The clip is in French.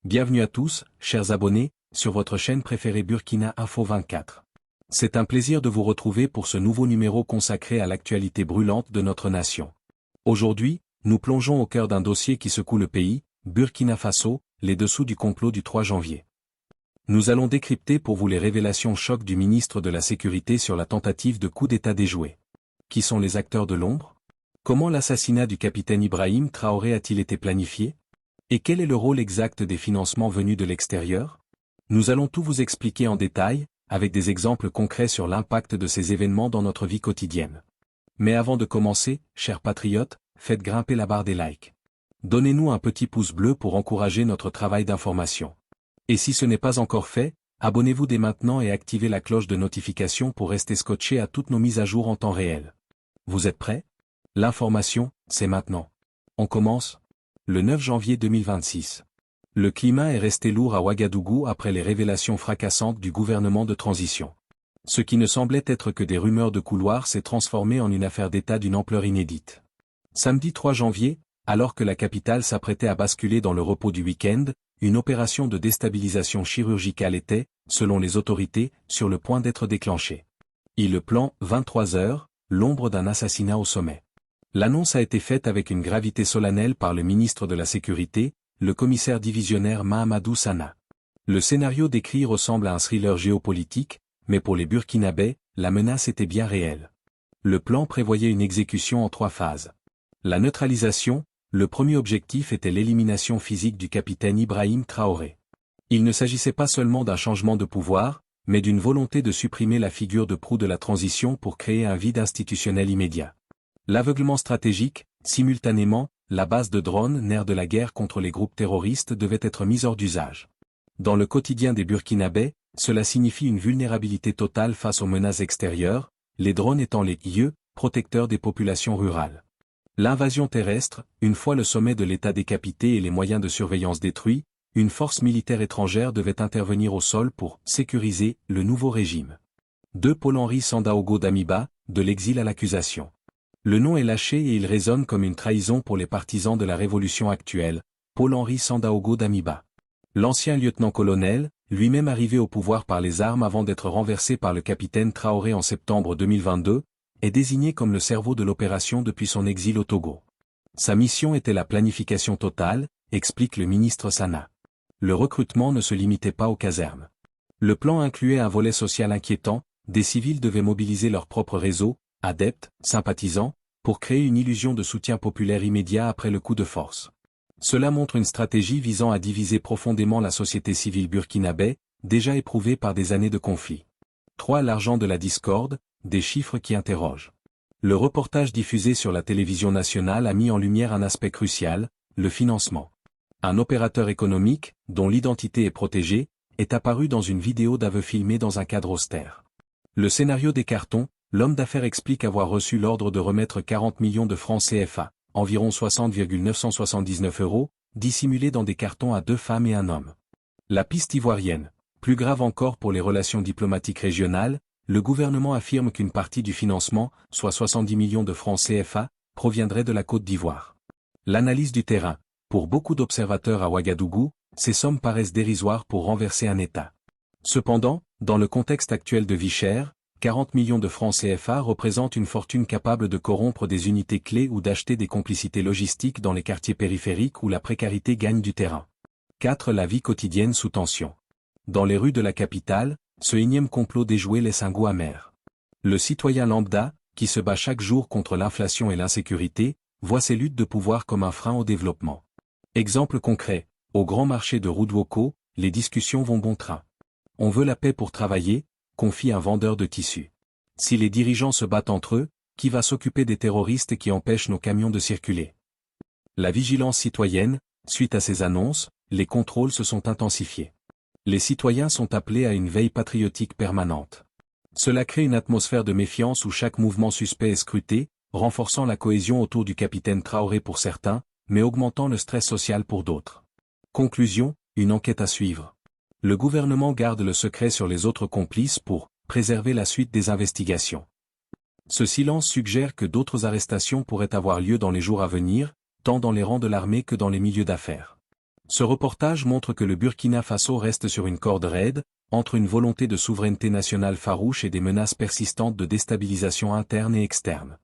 Bienvenue à tous, chers abonnés, sur votre chaîne préférée Burkina Info 24. C'est un plaisir de vous retrouver pour ce nouveau numéro consacré à l'actualité brûlante de notre nation. Aujourd'hui, nous plongeons au cœur d'un dossier qui secoue le pays, Burkina Faso, les dessous du complot du 3 janvier. Nous allons décrypter pour vous les révélations chocs du ministre de la Sécurité sur la tentative de coup d'État déjoué. Qui sont les acteurs de l'ombre? Comment l'assassinat du capitaine Ibrahim Traoré a-t-il été planifié? Et quel est le rôle exact des financements venus de l'extérieur? Nous allons tout vous expliquer en détail, avec des exemples concrets sur l'impact de ces événements dans notre vie quotidienne. Mais avant de commencer, chers patriotes, faites grimper la barre des likes. Donnez-nous un petit pouce bleu pour encourager notre travail d'information. Et si ce n'est pas encore fait, abonnez-vous dès maintenant et activez la cloche de notification pour rester scotché à toutes nos mises à jour en temps réel. Vous êtes prêts? L'information, c'est maintenant. On commence. Le 9 janvier 2026. Le climat est resté lourd à Ouagadougou après les révélations fracassantes du gouvernement de transition. Ce qui ne semblait être que des rumeurs de couloir s'est transformé en une affaire d'État d'une ampleur inédite. Samedi 3 janvier, alors que la capitale s'apprêtait à basculer dans le repos du week-end, une opération de déstabilisation chirurgicale était, selon les autorités, sur le point d'être déclenchée. Le plan 23 heures, l'ombre d'un assassinat au sommet. L'annonce a été faite avec une gravité solennelle par le ministre de la Sécurité, le commissaire divisionnaire Mahamadou Sana. Le scénario décrit ressemble à un thriller géopolitique, mais pour les Burkinabés, la menace était bien réelle. Le plan prévoyait une exécution en 3 phases. La neutralisation, le premier objectif était l'élimination physique du capitaine Ibrahim Traoré. Il ne s'agissait pas seulement d'un changement de pouvoir, mais d'une volonté de supprimer la figure de proue de la transition pour créer un vide institutionnel immédiat. L'aveuglement stratégique, simultanément, la base de drones, nerf de la guerre contre les groupes terroristes devait être mise hors d'usage. Dans le quotidien des Burkinabés, cela signifie une vulnérabilité totale face aux menaces extérieures, les drones étant les yeux protecteurs des populations rurales. L'invasion terrestre, une fois le sommet de l'État décapité et les moyens de surveillance détruits, une force militaire étrangère devait intervenir au sol pour sécuriser le nouveau régime. Paul-Henri Sandaogo Damiba, de l'exil à l'accusation. Le nom est lâché et il résonne comme une trahison pour les partisans de la révolution actuelle, Paul-Henri Sandaogo Damiba. L'ancien lieutenant-colonel, lui-même arrivé au pouvoir par les armes avant d'être renversé par le capitaine Traoré en septembre 2022, est désigné comme le cerveau de l'opération depuis son exil au Togo. Sa mission était la planification totale, explique le ministre Sana. Le recrutement ne se limitait pas aux casernes. Le plan incluait un volet social inquiétant, des civils devaient mobiliser leur propre réseau, adeptes, sympathisants, pour créer une illusion de soutien populaire immédiat après le coup de force. Cela montre une stratégie visant à diviser profondément la société civile burkinabé, déjà éprouvée par des années de conflit. 3. L'argent de la discorde, des chiffres qui interrogent. Le reportage diffusé sur la télévision nationale a mis en lumière un aspect crucial, le financement. Un opérateur économique, dont l'identité est protégée, est apparu dans une vidéo d'aveu filmée dans un cadre austère. Le scénario des cartons, l'homme d'affaires explique avoir reçu l'ordre de remettre 40 millions de francs CFA, environ 60,979 €, dissimulés dans des cartons à 2 femmes et un homme. La piste ivoirienne. Plus grave encore pour les relations diplomatiques régionales, le gouvernement affirme qu'une partie du financement, soit 70 millions de francs CFA, proviendrait de la Côte d'Ivoire. L'analyse du terrain. Pour beaucoup d'observateurs à Ouagadougou, ces sommes paraissent dérisoires pour renverser un État. Cependant, dans le contexte actuel de vie chère, 40 millions de francs CFA représentent une fortune capable de corrompre des unités clés ou d'acheter des complicités logistiques dans les quartiers périphériques où la précarité gagne du terrain. 4. La vie quotidienne sous tension. Dans les rues de la capitale, ce énième complot déjoué laisse un goût amer. Le citoyen lambda, qui se bat chaque jour contre l'inflation et l'insécurité, voit ces luttes de pouvoir comme un frein au développement. Exemple concret, au grand marché de Roudwoko, les discussions vont bon train. On veut la paix pour travailler, confie un vendeur de tissus. Si les dirigeants se battent entre eux, qui va s'occuper des terroristes qui empêchent nos camions de circuler? La vigilance citoyenne, suite à ces annonces, les contrôles se sont intensifiés. Les citoyens sont appelés à une veille patriotique permanente. Cela crée une atmosphère de méfiance où chaque mouvement suspect est scruté, renforçant la cohésion autour du capitaine Traoré pour certains, mais augmentant le stress social pour d'autres. Conclusion, une enquête à suivre. Le gouvernement garde le secret sur les autres complices pour préserver la suite des investigations. Ce silence suggère que d'autres arrestations pourraient avoir lieu dans les jours à venir, tant dans les rangs de l'armée que dans les milieux d'affaires. Ce reportage montre que le Burkina Faso reste sur une corde raide, entre une volonté de souveraineté nationale farouche et des menaces persistantes de déstabilisation interne et externe.